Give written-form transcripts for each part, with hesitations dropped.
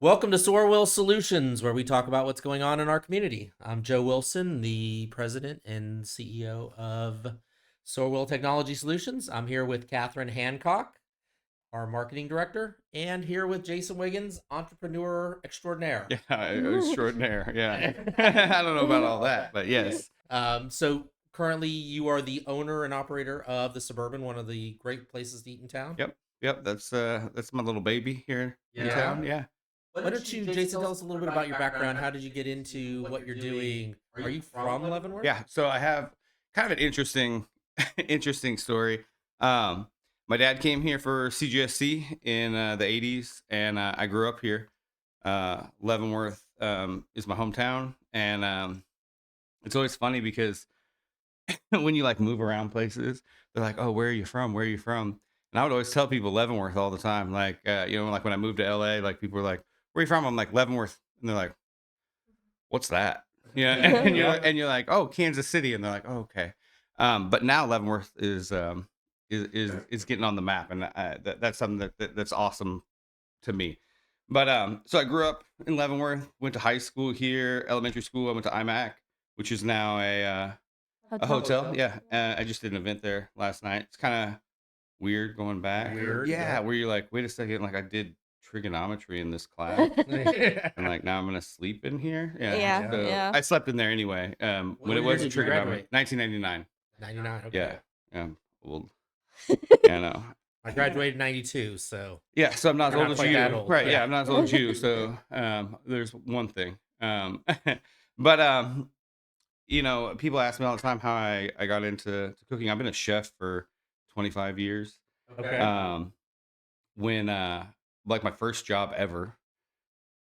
Welcome to SorWil Solutions, where we talk about what's going on in our community. I'm Joe Wilson, the president and CEO of SorWil Technology Solutions. I'm here with Kathryn Hancock, our marketing director, and here with Jason Wiggins, entrepreneur extraordinaire. Yeah, extraordinaire. Yeah. I don't know about all that, but yes. So currently you are the owner and operator of the Suburban, one of the great places to eat in town. Yep. That's my little baby here in Yeah. town. Yeah. Why don't you, Jason, tell us a little bit about your background? How did you get into what you're doing? Are you from Leavenworth? Yeah. So I have kind of an interesting story. My dad came here for CGSC in the 80s, and I grew up here. Leavenworth is my hometown, and it's always funny because when you like move around places, they're like, "Oh, where are you from? Where are you from?" And I would always tell people Leavenworth all the time. Like, like when I moved to LA, like people were like, "Where are you from?" I'm like, "Leavenworth," and they're like, "What's that?" Yeah, and you're like, "Oh, Kansas City," and they're like, "Oh, okay." But now Leavenworth is getting on the map, and that's something that's awesome to me. But so I grew up in Leavenworth, went to high school here, elementary school. I went to IMAC, which is now a hotel. Yeah. I just did an event there last night. It's kind of weird going back. Weird, Yeah, yeah. where you're like, wait a second, like I did trigonometry in this class. And like now I'm gonna sleep in here. Yeah, So yeah. I slept in there anyway. When What it year was did you trigonometry, graduate? 1999. 99. Okay. Yeah. Old. Yeah, no. I graduated in 92, so Yeah, so I'm not as You're old not as quite you. that old, Right, yeah. yeah, I'm not as old as you. So there's one thing. But people ask me all the time how I got into cooking. I've been a chef for 25 years. okay. When like my first job ever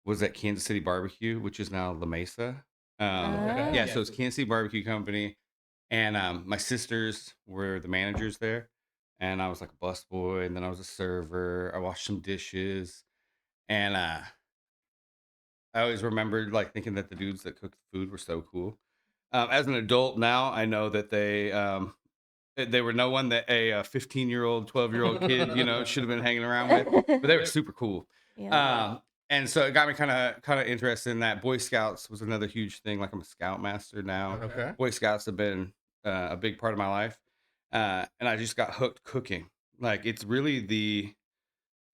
was at Kansas City Barbecue, which is now La Mesa. Yeah, so it's Kansas City Barbecue Company, and my sisters were the managers there, and I was like a busboy, and then I was a server. I washed some dishes, and I always remembered like thinking that the dudes that cooked the food were so cool. As an adult now, I know that they were no one that a 15-year-old, 12-year-old kid, should have been hanging around with, but they were super cool. Yeah. And so it got me kind of interested in that. Boy Scouts was another huge thing. Like I'm a scoutmaster now. Okay. Boy Scouts have been a big part of my life, and I just got hooked cooking. Like it's really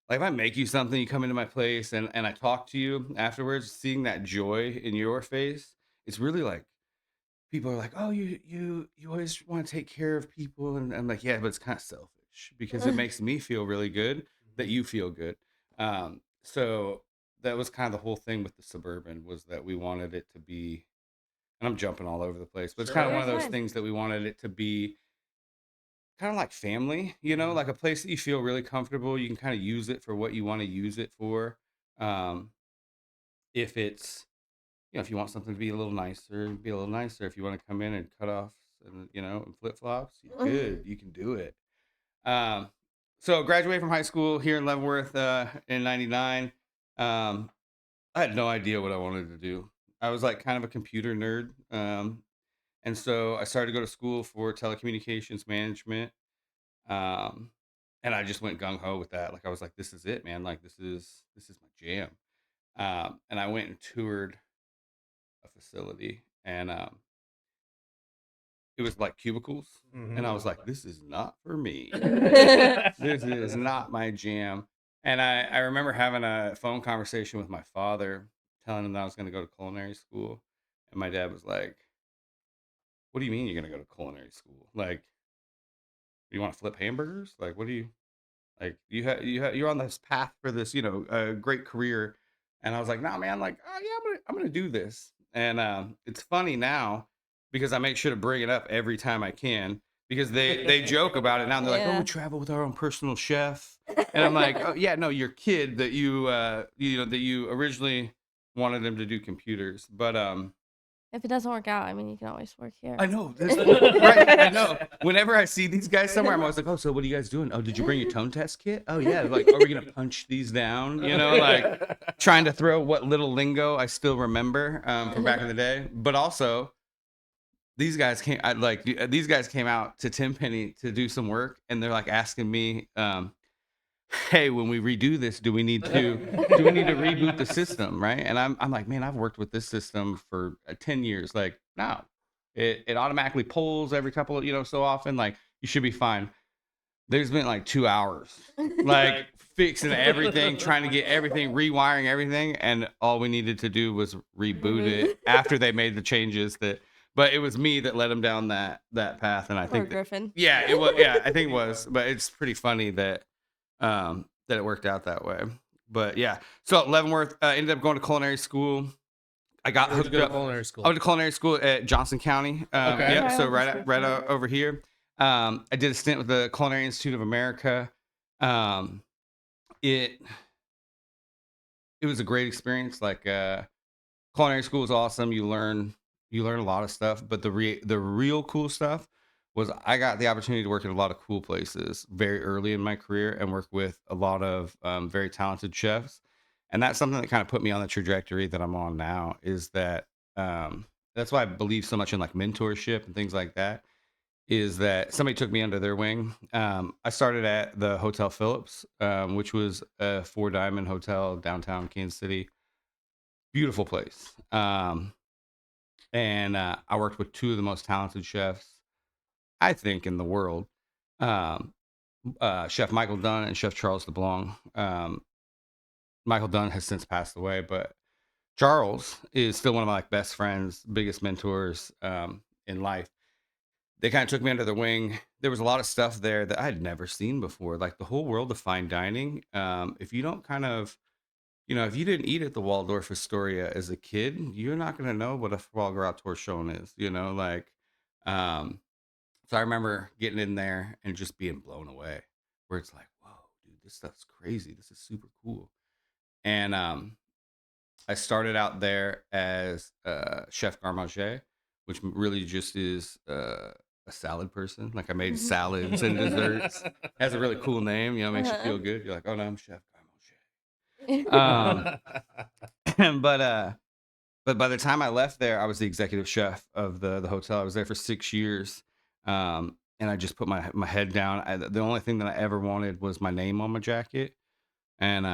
like if I make you something, you come into my place, and I talk to you afterwards, seeing that joy in your face, it's really like people are like, "Oh, you always want to take care of people," and I'm like, "Yeah, but it's kind of selfish because it makes me feel really good that you feel good." So that was kind of the whole thing with the Suburban, was that we wanted it to be, and I'm jumping all over the place, but it's Sure. kind of one of That's those fine. things that we wanted it to be kind of like family, like a place that you feel really comfortable. You can kind of use it for what you want to use it for. Um, if it's if you want something to be a little nicer, be a little nicer. If you want to come in and cut off and and flip flops, you could. You can do it. Um, so graduated from high school here in Leavenworth in '99. I had no idea what I wanted to do. I was like kind of a computer nerd, and so I started to go to school for telecommunications management. Um, and I just went gung ho with that. Like I was like, this is it, man. Like this is my jam. And I went and toured a facility, and it was like cubicles, and I was like, this is not for me. This is not my jam. And I remember having a phone conversation with my father, telling him that I was going to go to culinary school, and my dad was like, what do you mean you're going to go to culinary school? Like, you want to flip hamburgers? Like, what do you like? You're on this path for this, great career. And I was like, nah, man, like, oh yeah, I'm gonna do this. And it's funny now because I make sure to bring it up every time I can, because they joke about it now, and they're like, oh, we Yeah. travel with our own personal chef. And I'm like, oh yeah, no, your kid that that you originally wanted him to do computers, but If it doesn't work out, I mean, you can always work here. I know. Right. I know. Whenever I see these guys somewhere, I'm always like, oh, so what are you guys doing? Oh, did you bring your tone test kit? Oh, yeah. Like, are we going to punch these down? Like trying to throw what little lingo I still remember from back in the day. But also, these guys came these guys came out to Tim Penny to do some work, and they're like asking me, hey, when we redo this, do we need to reboot the system, right? And I'm like, man, I've worked with this system for 10 years. Like, no, it automatically polls every couple of, so often. Like, you should be fine. There's been like 2 hours, like fixing everything, trying to get everything, rewiring everything, and all we needed to do was reboot it after they made the changes. But it was me that led them down that path, and I Poor think that, Griffin. yeah, it was, yeah, I think it was, but it's pretty funny that it worked out that way. But yeah, so Leavenworth, ended up going to culinary school. I got Where'd you hooked go to up. culinary I school? went to culinary school at Johnson County. Okay. Yep. Okay, I So went to right, school right there. over here. I did a stint with the Culinary Institute of America. Um, it it was a great experience. Like, culinary school is awesome. You learn a lot of stuff, but the real cool stuff was I got the opportunity to work at a lot of cool places very early in my career and work with a lot of very talented chefs. And that's something that kind of put me on the trajectory that I'm on now. Is that that's why I believe so much in like mentorship and things like that. Is that somebody took me under their wing. I started at the Hotel Phillips, which was a four diamond hotel downtown Kansas City. Beautiful place. And I worked with two of the most talented chefs, I think, in the world. Um, Chef Michael Dunn and Chef Charles DeBlanc. Michael Dunn has since passed away, but Charles is still one of my like best friends, biggest mentors in life. They kind of took me under their wing. There was a lot of stuff there that I had never seen before, like the whole world of fine dining. If you don't kind of, if you didn't eat at the Waldorf Astoria as a kid, you're not going to know what a foie gras torchon is, like, um, so I remember getting in there and just being blown away where it's like, whoa, dude, this stuff's crazy. This is super cool. And, I started out there as chef garmager, which really just is a salad person. Like I made salads and desserts. Has a really cool name, makes you Uh-huh. feel good. You're like, oh no, I'm chef garmager. But by the time I left there, I was the executive chef of the hotel. I was there for 6 years, and I just put my head down. The only thing that I ever wanted was my name on my jacket, and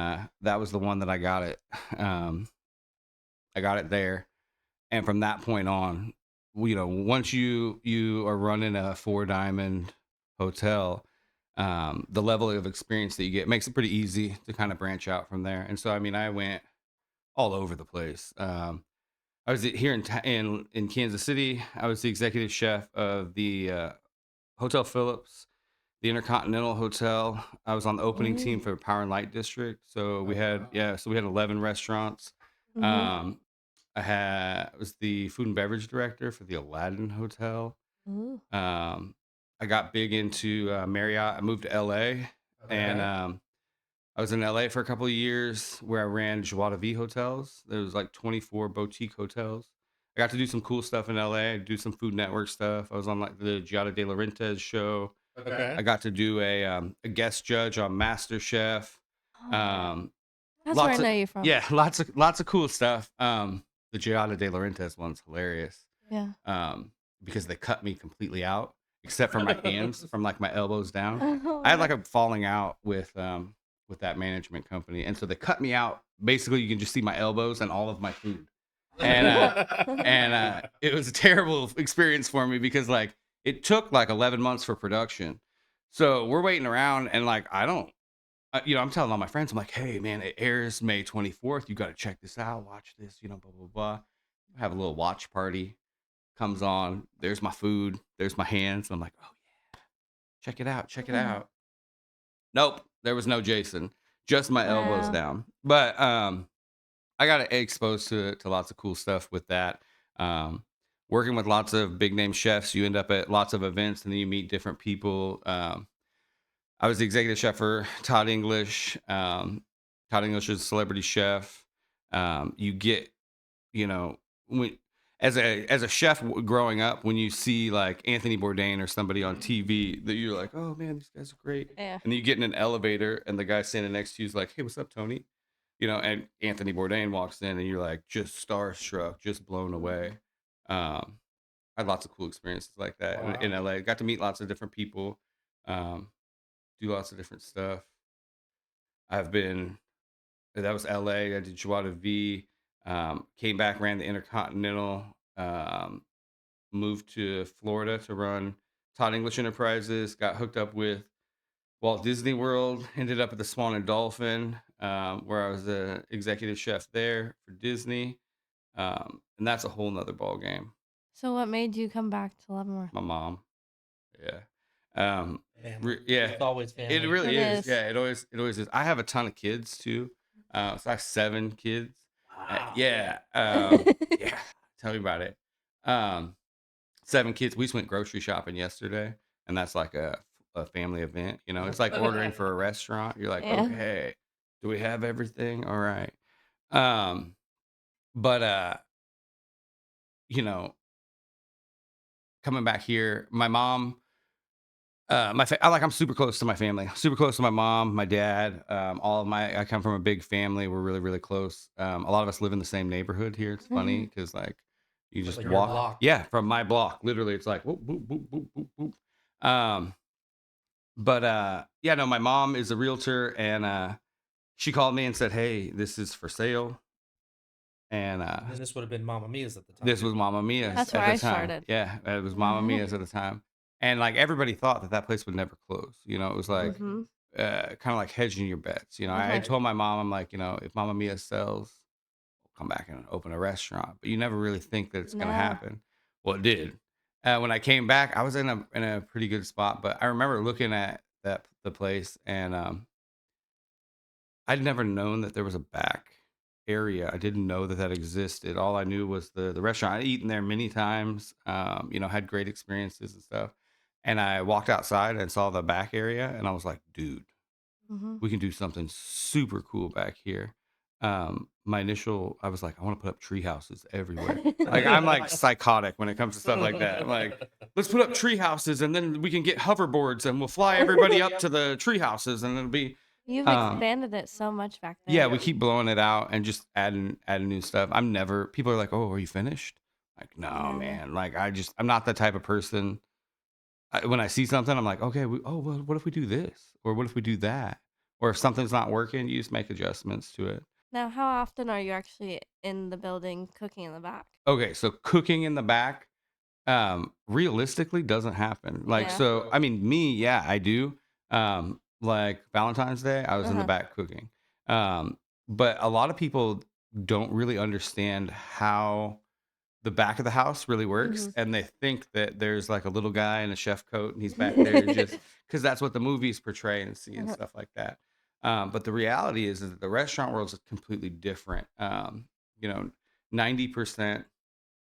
that was the one that I got it. Um, I got it there, and from that point on, once you are running a four diamond hotel, the level of experience that you get makes it pretty easy to kind of branch out from there. And so, I mean, I went all over the place. I was here in Kansas City. I was the executive chef of the Hotel Phillips, the Intercontinental Hotel. I was on the opening team Ooh. for Power and Light District. So we Oh, had wow. so we had 11 restaurants. Mhm. Um, I was the food and beverage director for the Aladdin Hotel. Ooh. I got big into Marriott. I moved to LA, and Okay. I was in LA for a couple of years where I ran Joie de Vie hotels. There was like 24 boutique hotels. I got to do some cool stuff in LA, do some Food Network stuff. I was on like the Giada De Laurentiis show. Okay. I got to do a guest judge on MasterChef. Oh, Um, that's where I lots of know you from. yeah, lots of cool stuff. The Giada De Laurentiis one's hilarious. Yeah. Because they cut me completely out, except for my hands from like my elbows down. Oh, I had like no. a falling out with that management company, and so they cut me out. Basically, you can just see my elbows and all of my food, and it was a terrible experience for me because like it took like 11 months for production. So we're waiting around, and like I don't, I'm telling all my friends, I'm like, hey man, it airs May 24th. You got to check this out, watch this, blah blah blah. Have a little watch party. Comes on. There's my food. There's my hands. I'm like, oh yeah, check it out. Check it out. Nope, there was no Jason. Just my elbows Wow. down. But I got exposed to lots of cool stuff with that. Um, Working with lots of big name chefs, you end up at lots of events, and then you meet different people. I was the executive chef for Todd English. Todd English is a celebrity chef. You get, you know, when as a chef growing up, when you see like Anthony Bourdain or somebody on TV, that you're like, oh man, these guys are great. Yeah. And then you get in an elevator, and the guy standing next to you is like, hey, what's up, Tony? And Anthony Bourdain walks in, and you're like just starstruck, just blown away. Um, I had lots of cool experiences like that in Wow. LA. Got to meet lots of different people, um, do lots of different stuff. I've been, that was LA. I did Joata V. Came back, ran the Intercontinental. Moved to Florida to run Todd English Enterprises. Got hooked up with Walt Disney World. Ended up at the Swan and Dolphin, where I was the executive chef there for Disney. And that's a whole nother ball game. So what made you come back to Leavenworth? My mom. Yeah. Family. Yeah. It's always family. It really It is. is. Yeah, it always is. I have a ton of kids too. So I have 7 kids. Wow. Yeah. Yeah. Tell me about it. 7 kids. We just went grocery shopping yesterday, and that's like a family event. You know, it's like ordering for a restaurant. You're like, Yeah. okay, do we have everything? All right. Um, but you know, coming back here, my mom, I'm super close to my family, super close to my mom, my dad, I come from a big family. We're really, really close. A lot of us live in the same neighborhood here. It's funny because like you It's just like your walk, block. yeah, from my block, literally, it's like whoop, whoop, whoop, whoop, whoop, whoop. But yeah, no, my mom is a realtor, and she called me and said, "Hey, this is for sale." And And this would have been Mamma Mia's at the time. this was Mama Mia's That's at where the I time. started. Yeah, it was Mama Mia's at the time. And like everybody thought that that place would never close. You know, it was like Mhm. kind of like hedging your bets. You know, I Okay. told my mom, I'm like, you know, if Mama Mia sells, we'll come back and open a restaurant. But you never really think that it's going to No. happen. Well, it did. When I came back, I was in a pretty good spot. But I remember looking at the place, and I'd never known that there was a back area. I didn't know that that existed. All I knew was the restaurant. I'd eaten there many times, you know, had great experiences and stuff. And I walked outside and saw the back area, and I was like, dude, Mhm. we can do something super cool back here. I was like, I want to put up tree houses everywhere. Like I'm like psychotic when it comes to stuff like that. I'm like, let's put up tree houses, and then we can get hoverboards, and we'll fly everybody up to the tree houses, and it'll be You've um expanded it so much back there. yeah, we keep blowing it out and just adding new stuff. People are like, "Oh, are you finished?" Like, no, No. man. Like, I'm not the type of person. When I see something, I'm like, okay, well, what if we do this? Or what if we do that? Or if something's not working, you just make adjustments to it. Now, how often are you actually in the building cooking in the back? Okay, so cooking in the back, realistically doesn't happen. Like, Yeah. so, I mean, me, yeah, I do. Like Valentine's Day, I was in the Uh-huh. back cooking. Um, but a lot of people don't really understand how the back of the house really works, Mhm. and they think that there's like a little guy in a chef coat and he's back there just because that's what the movies portray and see and Uh-huh. stuff like that. But the reality is that the restaurant world is completely different. You know, 90%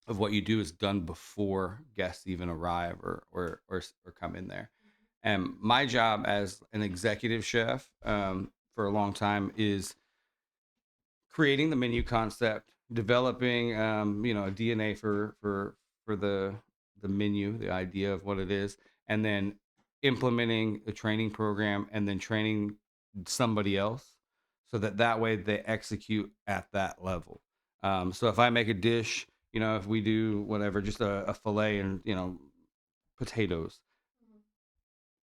of what you do is done before guests even arrive or come in there. And my job as an executive chef, for a long time, is creating the menu concept, developing you know, a DNA for the menu, the idea of what it is, and then implementing the training program, and then training somebody else so that that way they execute at that level. So if I make a dish, you know, if we do whatever, just a fillet and, you know, potatoes,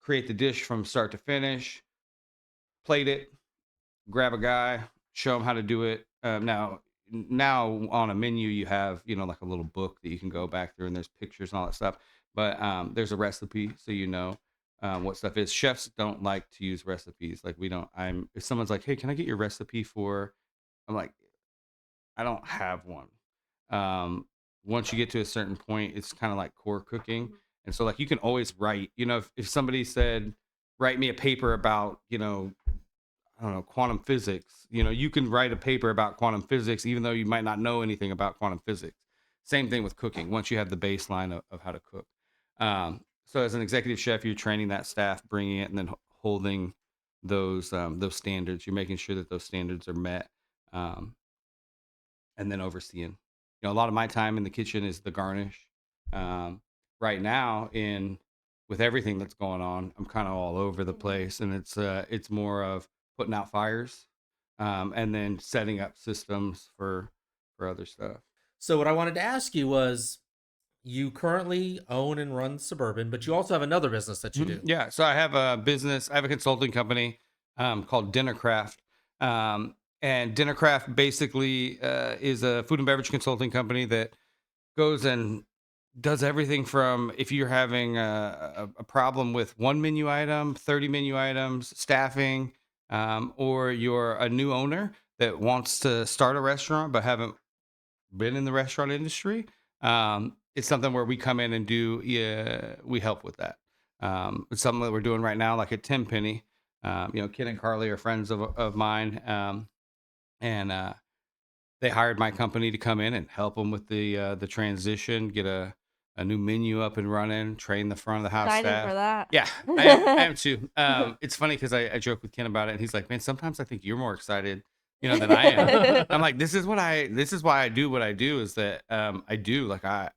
create the dish from start to finish, plate it, grab a guy, show them how to do it. Now on a menu you have, you know, like a little book that you can go back through, and there's pictures and all that stuff. But there's a recipe, so you know what stuff is. Chefs don't like to use recipes. Like we don't. If someone's like, "Hey, can I get your recipe for?" I'm like, I don't have one. Um, Once you get to a certain point, it's kind of like core cooking, and so like you can always write. You know, if somebody said, "Write me a paper about," you know, I don't know, quantum physics. You know, you can write a paper about quantum physics, even though you might not know anything about quantum physics. Same thing with cooking. Once you have the baseline of how to cook. So as an executive chef, you're training that staff, bringing it, and then holding those standards. You're making sure that those standards are met, um, and then overseeing. You know, a lot of my time in the kitchen is the garnish. Um, right now, in with everything that's going on, I'm kind of all over the place, and it's more of putting out fires, and then setting up systems for other stuff. So what I wanted to ask you was, you currently own and run Suburban, but you also have another business that you do. Yeah, so I have a business. I have a consulting company. called Dinnercraft. And Dinnercraft basically is a food and beverage consulting company that goes and does everything from if you're having a problem with one menu item, 30 menu items, staffing, or you're a new owner that wants to start a restaurant but haven't been in the restaurant industry. It's something where we come in and do, yeah, we help with that. It's something that we're doing right now, like at Tenpenny. Ken and Carly are friends of mine. And they hired my company to come in and help them with the transition, get a new menu up and running, train the front of the house Excited staff. for that. Yeah, I am too. It's funny because I joke with Ken about it, and he's like, "Man, sometimes I think you're more excited, than I am." I'm like, "This is why I do what I do. Is that I do like I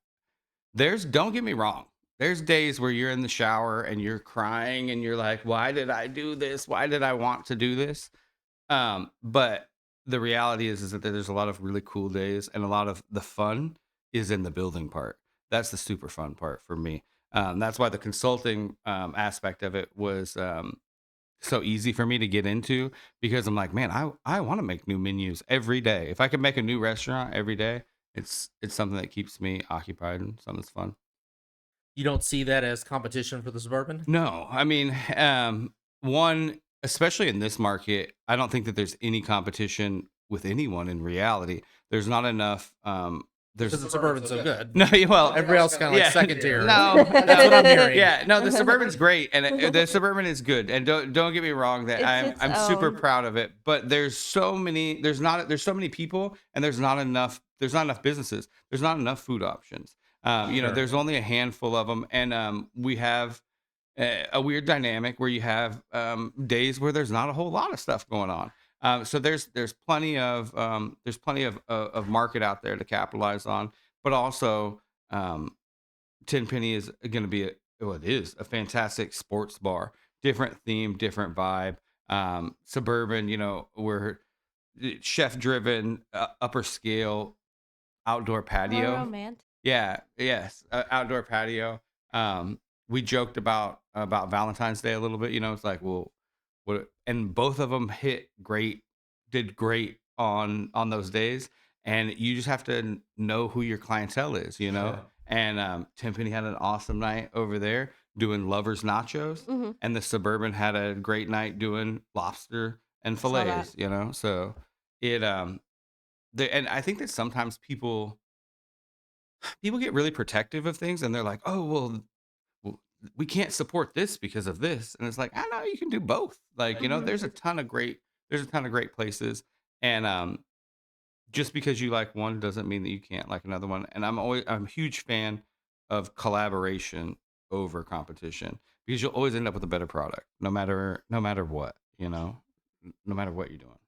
don't get me wrong. There's days where you're in the shower and you're crying and you're like, why did I do this? Why did I want to do this? But the reality is that there's a lot of really cool days, and a lot of the fun is in the building part. That's the super fun part for me. That's why the consulting aspect of it was so easy for me to get into, because I'm like, man, I want to make new menus every day. If I could make a new restaurant every day, it's something that keeps me occupied and something that's fun. You don't see that as competition for the Suburban? No, I mean, one, especially in this market, I don't think that there's any competition with anyone in reality. There's not enough. There's Because the Suburban's so good. no, well, Everybody else kind of like second tier. No, That's what I'm hearing. yeah, no, the Suburban's great, and the Suburban is good. And don't get me wrong, that It's its I'm super own. proud of it. But there's so many people, and there's not enough businesses. There's not enough food options. Sure. There's only a handful of them, and we have a weird dynamic where you have days where there's not a whole lot of stuff going on. So there's plenty of of market out there to capitalize on, but also Tenpenny is going to be it is a fantastic sports bar, different theme, different vibe. Suburban, we're chef driven, upper scale, outdoor More patio. romantic. Yeah, yes, outdoor patio. We joked about Valentine's Day a little bit. It's like, well, what? And both of them did great on those days. And you just have to know who your clientele is. Sure. And Timpani had an awesome night over there doing lovers nachos, Hmm. and the Suburban had a great night doing lobster and Saw that. fillets. So it and I think that sometimes people get really protective of things, and they're like, oh well, we can't support this because of this, and it's like, I know you can do both. Like, Mhm. there's a ton of great places, and just because you like one doesn't mean that you can't like another one. And I'm a huge fan of collaboration over competition, because you'll always end up with a better product, no matter what, no matter what you're doing.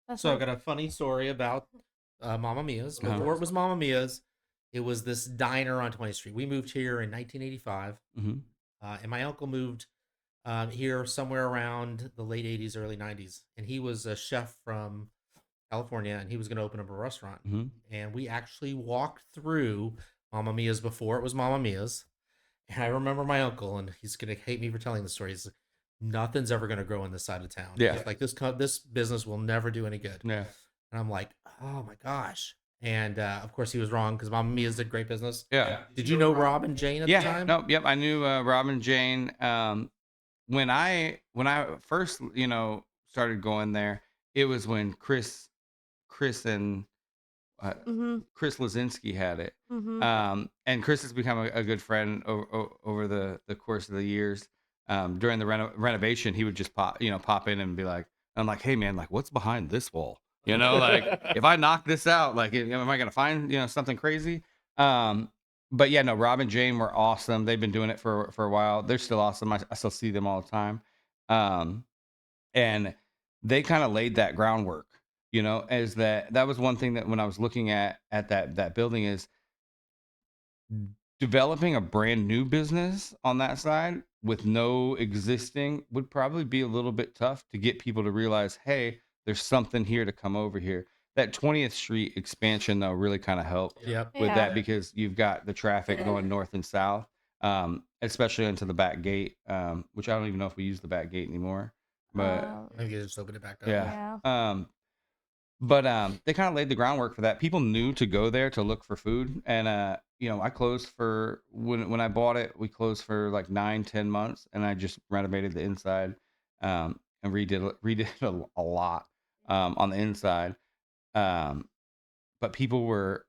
That's So I right. got a funny story about Mama Mia's. Uh-huh. Before it was Mama Mia's, it was this diner on 20th Street. We moved here in 1985, Mm-hmm. and my uncle moved here somewhere around the late 80s, early 90s. And he was a chef from California, and he was going to open up a restaurant. Mm-hmm. And we actually walked through Mama Mia's before it was Mama Mia's. And I remember my uncle, and he's going to hate me for telling the story. He's like, nothing's ever going to grow in this side of town. Yeah. He's like, this business will never do any good. Yeah. And I'm like, oh my gosh. And of course, he was wrong, because Mama Mia's did great business. Yeah. Did you know Rob and Jane at the Yeah. time? No. Yep. I knew Rob and Jane. When I first started going there, it was when Chris and Hmm. Chris Lazinski had it. Hmm. And Chris has become a good friend over the course of the years. During the renovation, he would just pop in and be like, I'm like, hey man, like, what's behind this wall? Like, if I knock this out, like, am I gonna find something crazy? But yeah, no, Rob and Jane were awesome. They've been doing it for a while. They're still awesome. I still see them all the time. And they kind of laid that groundwork, as that was one thing that when I was looking at that building, is developing a brand new business on that side with no existing would probably be a little bit tough to get people to realize, hey, there's something here to come over here. That 20th Street expansion, though, really kind of helped Yep. with Yeah. that, because you've got the traffic going north and south, especially into the back gate, which I don't even know if we use the back gate anymore. but I think they just opened it back up. yeah. Yeah. But they kind of laid the groundwork for that. People knew to go there to look for food, and I closed for when I bought it. We closed for like 9-10 months, and I just renovated the inside, and redid it a lot on the inside. Um, but people were,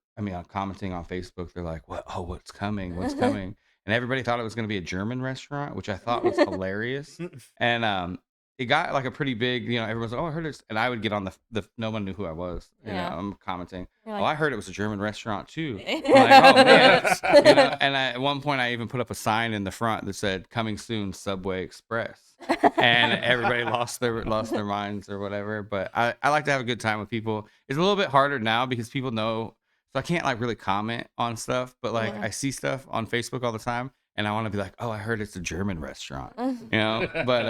commenting on Facebook. They're like, "What? Oh, what's coming? What's coming?" And everybody thought it was going to be a German restaurant, which I thought was hilarious. And it got like a pretty big, everyone's like, "Oh, I heard it," and I would get on the. No one knew who I was. Yeah. I'm commenting. You're Oh, like, I heard it was a German restaurant too. I'm like, oh man, And at one point, I even put up a sign in the front that said "Coming soon, Subway Express." And everybody lost their minds or whatever. But I like to have a good time with people. It's a little bit harder now because people know, so I can't like really comment on stuff. But like Yeah. I see stuff on Facebook all the time, and I want to be like, "Oh, I heard it's a German restaurant," But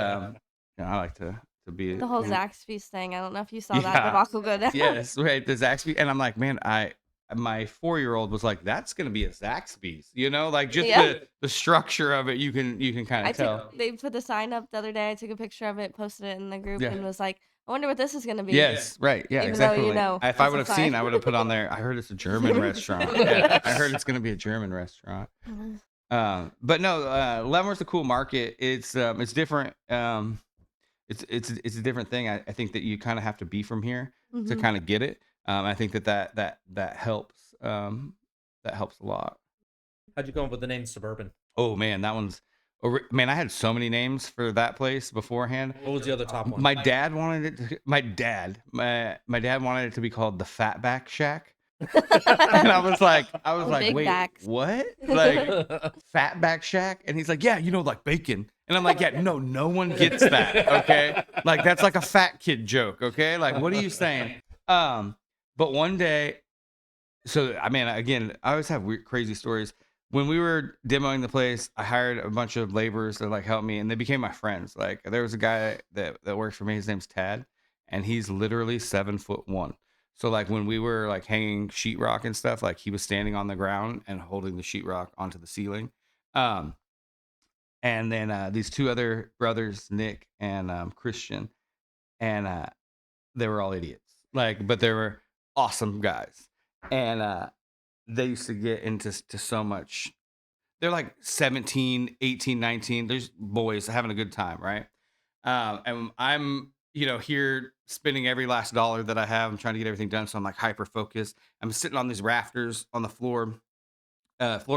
I like to be the whole Zaxby's thing. I don't know if you saw that debacle go down. Yes, right. The Zaxby, and I'm like, man, my 4-year-old was like, "That's gonna be a Zaxby's," like just Yeah. the structure of it. You can kind of tell. They put the sign up the other day. I took a picture of it, posted it in the group, Yeah. and was like, I wonder what this is gonna be. Yes, right. Yeah, Even exactly. though If I that's would a have sign. seen, I would have put on there. I heard it's a German restaurant. Yeah, I heard it's gonna be a German restaurant. But no, Leavenworth's a cool market. It's different. It's a different thing. I think that you kind of have to be from here to Mhm. kind of get it. I think that helps. That helps a lot. How'd you come up with the name Suburban? Oh man, that one's. Man, I had so many names for that place beforehand. What was the other top one? My dad wanted it. My dad wanted it to be called the Fatback Shack. And I was like, Big wait, backs. what? Like Fatback Shack? And he's like, yeah, like bacon. And I'm like, yeah, no one gets that. Okay, like that's like a fat kid joke. Okay, like what are you saying? But one day, so again, I always have weird, crazy stories. When we were demoing the place, I hired a bunch of laborers to like help me, and they became my friends. Like there was a guy that works for me. His name's Tad, and he's literally 7'1". So like when we were like hanging sheetrock and stuff, like he was standing on the ground and holding the sheetrock onto the ceiling. And then these two other brothers, Nick and Christian, and they were all idiots. But they were awesome guys, and they used to get into so much. They're like 17, 18, 19. There's boys having a good time, right? And I'm, here spending every last dollar that I have. I'm trying to get everything done. So I'm like hyper focused. I'm sitting on these rafters on the floor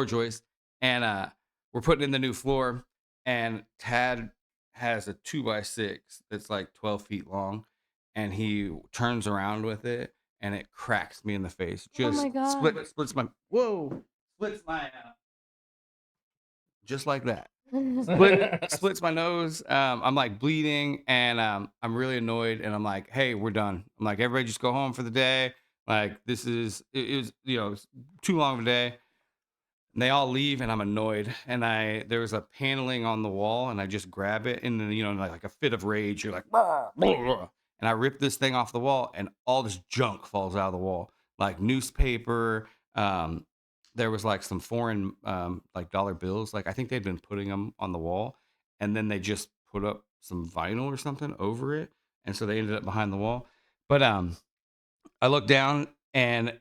joist, and we're putting in the new floor. And Tad has a 2x6 that's like 12 feet long, and he turns around with it, and it cracks me in the face. Oh Just my God. splits my just like that. Splits my nose. I'm like bleeding, and I'm really annoyed, and I'm like, hey, we're done. I'm like, everybody just go home for the day. Like it is it's too long of a day. And they all leave, and I'm annoyed. And there was a paneling on the wall, and I just grab it, and then like a fit of rage, you're like, "Bah, blah, blah," and I rip this thing off the wall, and all this junk falls out of the wall, like newspaper. There was like some foreign like dollar bills. Like I think they'd been putting them on the wall, and then they just put up some vinyl or something over it, and so they ended up behind the wall. But I look down, and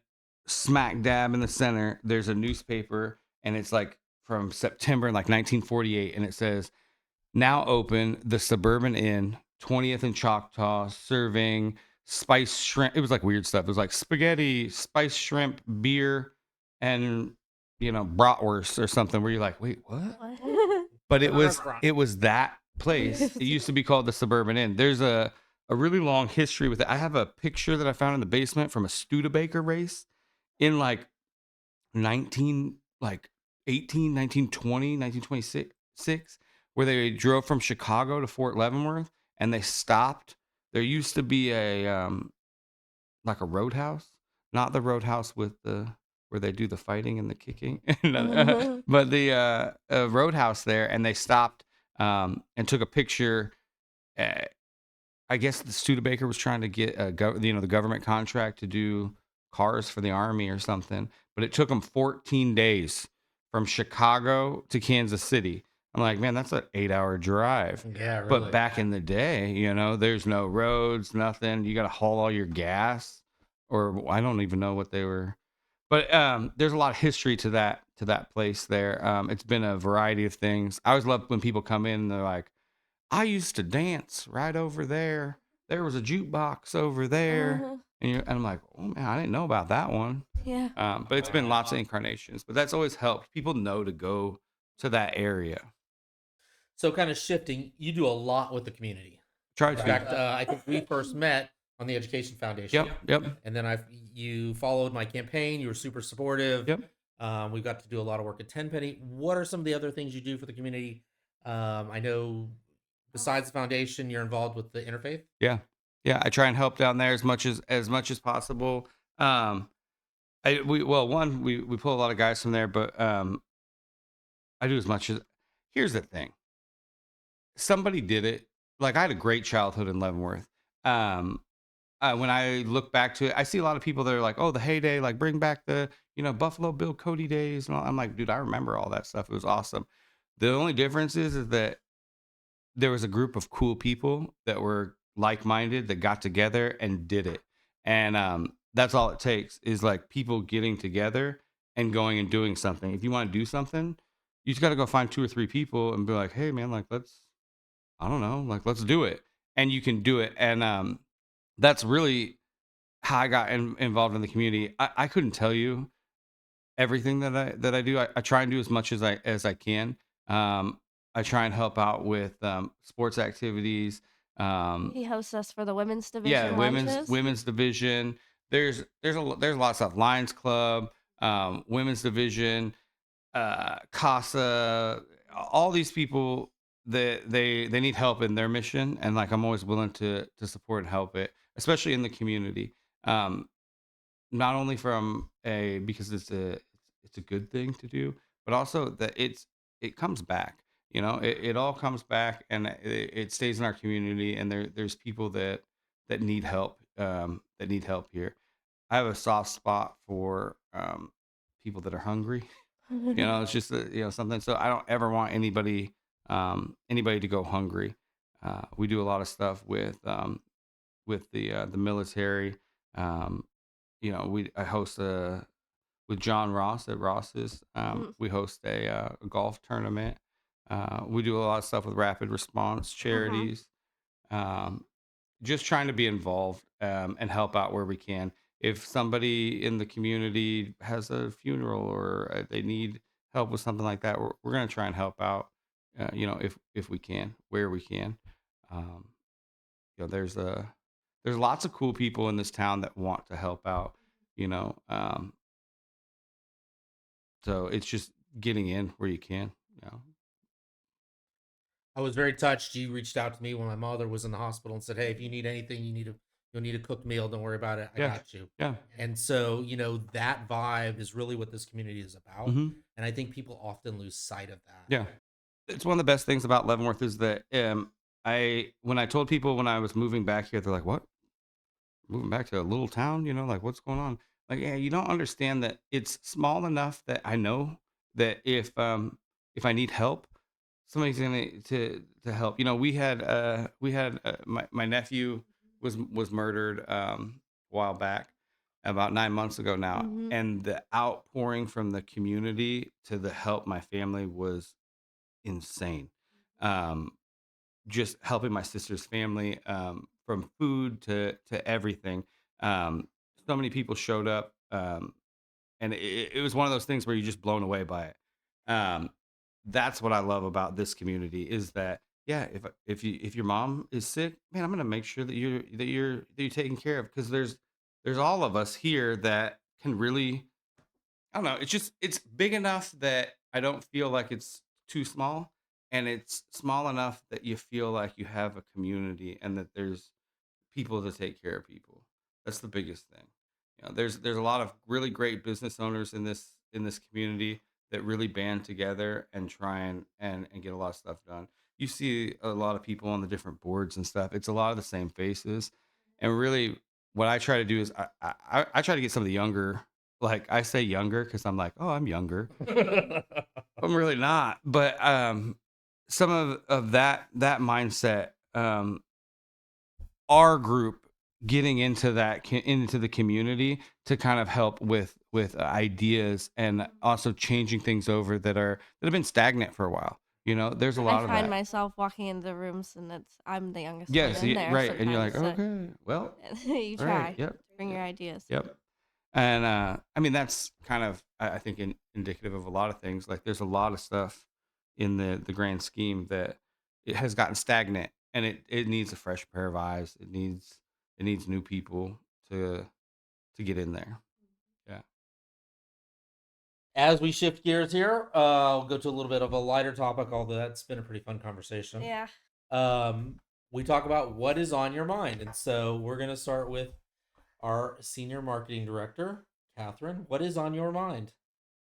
smack dab in the center, there's a newspaper, and it's like from September, like 1948, and it says, "Now open, the Suburban Inn, 20th and Choctaw, serving spice shrimp." It was like weird stuff. It was like spaghetti, spice shrimp, beer, and bratwurst or something. Where you're like, wait, what? But it was that place. It used to be called the Suburban Inn. There's a really long history with it. I have a picture that I found in the basement from a Studebaker race in like 19 like 18 1920 1926, where they drove from Chicago to Fort Leavenworth, and they stopped. There used to be a like a roadhouse, not the roadhouse with the where they do the fighting and the kicking, but the roadhouse there, and they stopped and took a picture. uh, I guess the Studebaker was trying to get the government contract to do cars for the army or something, but it took them 14 days from Chicago to Kansas City. I'm like, man, that's an 8-hour drive. Yeah, But really. back in the day, there's no roads, nothing. You got to haul all your gas, or I don't even know what they were. But there's a lot of history to that place there. It's been a variety of things. I always love when people come in and they're like, I used to dance right over there. There was a jukebox over there. Uh-huh. And I'm like, oh man, I didn't know about that one. Yeah. But it's been lots of incarnations. But that's always helped. People know to go to that area. So, kind of shifting, you do a lot with the community. Try In to. fact, I think we first met on the Education Foundation. Yep. And then you followed my campaign. You were super supportive. Yep. We got to do a lot of work at Tenpenny. What are some of the other things you do for the community? I know besides the foundation, you're involved with the interfaith. Yeah. I try and help down there as much as possible. We pull a lot of guys from there, but I do as much as. Here's the thing. Somebody did it. Like I had a great childhood in Leavenworth. When I look back to it, I see a lot of people that are like, "Oh, the heyday, like bring back the Buffalo Bill Cody days." And all. I'm like, dude, I remember all that stuff. It was awesome. The only difference is that there was a group of cool people that were like-minded that got together and did it. And that's all it takes is like people getting together and going and doing something. If you want to do something, you just got to go find 2 or 3 people and be like, hey man, like I don't know, like let's do it. And you can do it. And that's really how I got involved in the community. I couldn't tell you everything that I do. I try and do as much as I can. I try and help out with sports activities. He hosts us for the women's Yeah, division lunches. women's division. There's lots of stuff. Lions Club, women's division, CASA. All these people that they need help in their mission, and like I'm always willing to support and help it, especially in the community. Um, Not only from a because it's a good thing to do, but also that it comes back. It all comes back and it stays in our community. And there's people that need help here. I have a soft spot for people that are hungry. It's just something. So I don't ever want anybody to go hungry. We do a lot of stuff with the military. Um, I host with John Ross at Ross's. Mhm. We host a golf tournament. We do a lot of stuff with rapid response charities. Um, just trying to be involved and help out where we can. If somebody in the community has a funeral or they need help with something like that, we're going to try and help out. If we can, where we can. Um, there's lots of cool people in this town that want to help out. You know, um, so it's just getting in where you can. You know, I was very touched. You reached out to me when my mother was in the hospital and said, "Hey, if you need anything, you'll need a cooked meal. Don't worry about it. I yeah, got you." yeah, And so, that vibe is really what this community is about. hmm And I think people often lose sight of that. yeah. It's one of the best things about Leavenworth is that when I told people when I was moving back here, they're like, "What? Moving back to a little town? Like what's going on?" Like, yeah, you don't understand that it's small enough that I know that if I need help, somebody's gonna to help. We had my nephew was murdered a while back, about 9 months ago now, Mhm. and the outpouring from the community to the help my family was insane. Um, just helping my sister's family from food to everything. Um, so many people showed up, and it was one of those things where you're just blown away by it. Um, that's what I love about this community is that yeah, if your mom is sick, man, I'm gonna make sure that you're taken care of because there's all of us here that can really I don't know. It's big enough that I don't feel like it's too small, and it's small enough that you feel like you have a community and that there's people to take care of people. That's the biggest thing. There's a lot of really great business owners in this community that really band together and try and get a lot of stuff done. You see a lot of people on the different boards and stuff. It's a lot of the same faces, and really, what I try to do is I try to get some of the younger. Like I say younger because I'm like, oh, I'm younger. I'm really not, but some of that mindset, our group getting into into the community to kind of help with ideas and also changing things over that have been stagnant for a while. There's a lot I of find that. myself walking into the rooms and I'm the youngest one Yes, in there right, and you're like, sometimes. okay, well, You all right, try yep, to bring your ideas. yep. And I mean, that's kind of, I think, indicative of a lot of things. Like, there's a lot of stuff in the grand scheme that it has gotten stagnant, and it needs a fresh pair of eyes. It needs new people to get in there. Yeah. As we shift gears here, we'll go to a little bit of a lighter topic, although that's been a pretty fun conversation. Yeah. We talk about what is on your mind. And so we're going to start with our senior marketing director, Kathryn. What is on your mind?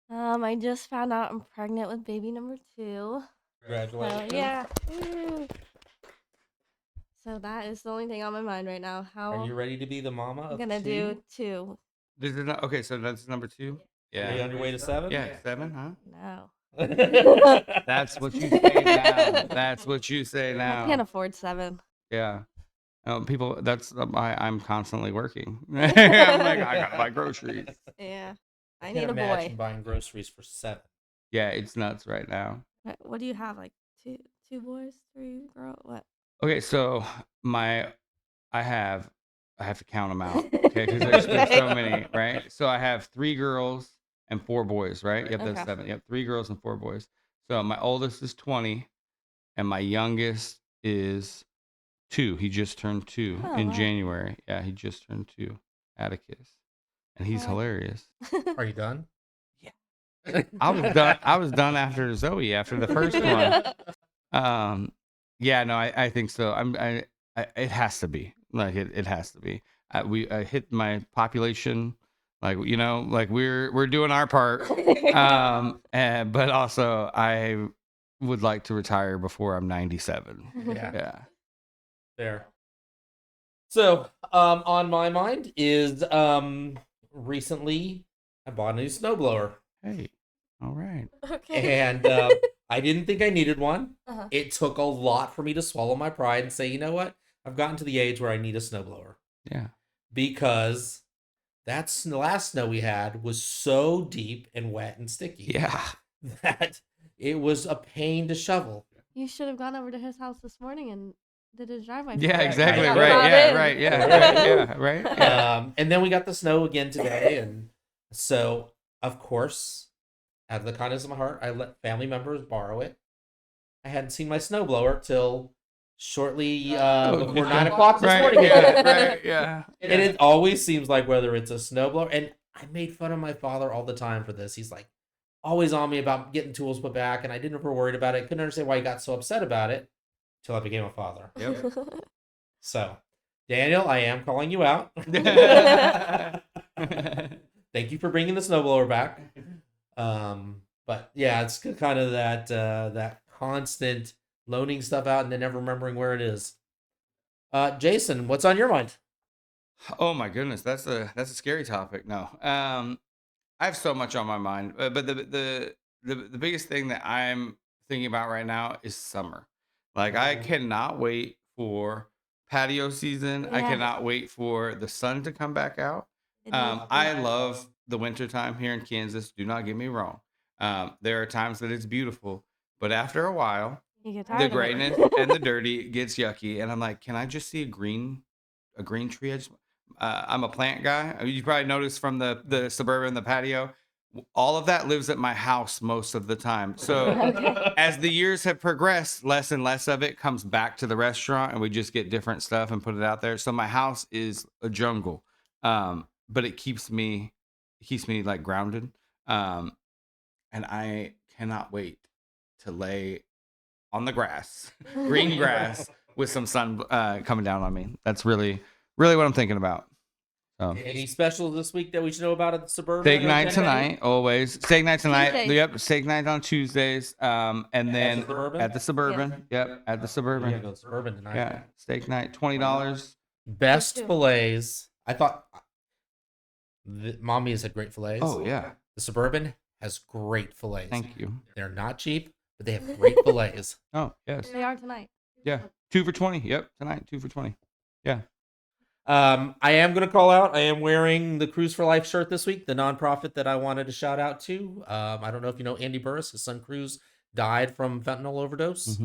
I just found out I'm pregnant with baby number 2. Congratulations. So, yeah. Woo. So that is the only thing on my mind right now. Are you ready to be the mama I'm of gonna 2? do 2. Okay, so that's number 2. Are you on your way to 7? Yeah, 7, huh? No. That's what you say now. That's what you say now. I can't afford 7. Yeah. People, that's I'm constantly working. I'm like, I gotta buy groceries. Yeah. I can't need a imagine boy. buying groceries for 7. Yeah, it's nuts right now. What do you have? Like two boys, 3 girls? What? Okay, so I have to count them out. Okay, because there's so many, right? So I have 3 girls and 4 boys, right? Yep, that's Okay. 7. Yep, 3 girls and 4 boys. So my oldest is 20, and my youngest is 2. He just turned 2 Oh, in wow. January. Yeah, he just turned 2. Atticus, and he's hilarious. Are you done? I was done after Zoe, after the first one. Yeah, no, I think so. It has to be, like, it has to be. I hit my population, like, like we're doing our part. But also I would like to retire before I'm 97. Yeah. Fair. So, on my mind is recently I bought a new snowblower. Hey, all right. Okay. And I didn't think I needed one. Uh-huh. It took a lot for me to swallow my pride and say, you know what? I've gotten to the age where I need a snowblower. Yeah. Because that's the last snow we had was so deep and wet and sticky. Yeah. That it was a pain to shovel. You should have gone over to his house this morning and did his driveway. Yeah, for it. exactly. Yeah, Right. not Yeah. in. Right. Yeah. Right. Yeah. Right. Yeah. And then we got the snow again today. And so, of course, out of the kindness of my heart, I let family members borrow it. I hadn't seen my snowblower till shortly before 9 o'clock this Right. morning. Yeah. Right. Yeah. And it always seems like whether it's a snowblower, and I made fun of my father all the time for this. He's like always on me about getting tools put back, and I didn't ever worried about it. Couldn't understand why he got so upset about it until I became a father. Yep. So, Daniel, I am calling you out. Thank you for bringing the snowblower back. But yeah, it's kind of that constant loaning stuff out and then never remembering where it is. Jason, what's on your mind? Oh my goodness, that's a scary topic. No, I have so much on my mind, but the biggest thing that I'm thinking about right now is summer. Like, I cannot wait for patio season. I Yeah. cannot wait for the sun to come back out. I love the wintertime here in Kansas. Do not get me wrong. There are times that it's beautiful, but after a while, You get the tired of it. grayness and the dirty gets yucky, and I'm like, can I just see a green tree? I'm a plant guy. You probably noticed from the Suburban, the patio. All of that lives at my house most of the time. So as the years have progressed, less and less of it comes back to the restaurant, and we just get different stuff and put it out there. So my house is a jungle, but it keeps me like grounded. And I cannot wait to lay on the grass, green grass, with some sun coming down on me. That's really what I'm thinking about. Any specials this week that we should know about at the Suburban? Steak night tonight, always. Steak night tonight. Tuesdays. Yep, steak night on Tuesdays. And then the Suburban? at the Suburban. Yep, at the We're Suburban. gonna go to Suburban tonight. Yeah, steak night, $20. Best Me too. fillets. I thought Mommy has had great fillets. Oh yeah, The Suburban has great fillets. thank you. They're not cheap, but they have great fillets. Oh, yes. They are tonight. Yeah. 2 for 20. Yep. Tonight, 2 for 20. Yeah. I am going to call out. I am wearing the Cruise for Life shirt this week, the nonprofit that I wanted to shout out to. I don't know if you know Andy Burris. His son Cruz died from fentanyl overdose,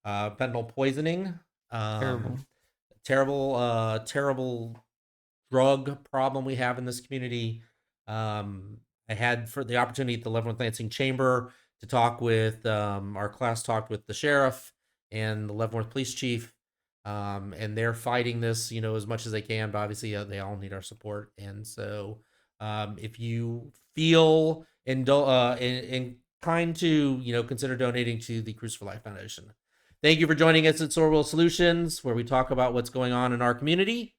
fentanyl poisoning. Terrible drug problem we have in this community. I had for the opportunity at the Leavenworth Lansing Chamber to talk with our class talked with the sheriff and the Leavenworth police chief. And they're fighting this, as much as they can, but obviously they all need our support. And so, if you feel inclined to, consider donating to the Cruise for Life Foundation. Thank you for joining us at SorWil Solutions, where we talk about what's going on in our community.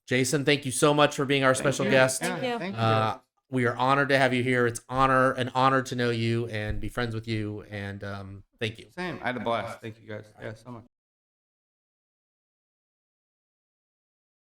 Jason, thank you so much for being our special guest. Thank you. Thank you. We are honored to have you here. It's an honor to know you and be friends with you. And thank you. Same. I had a blast. Thank you guys. Yeah, so much.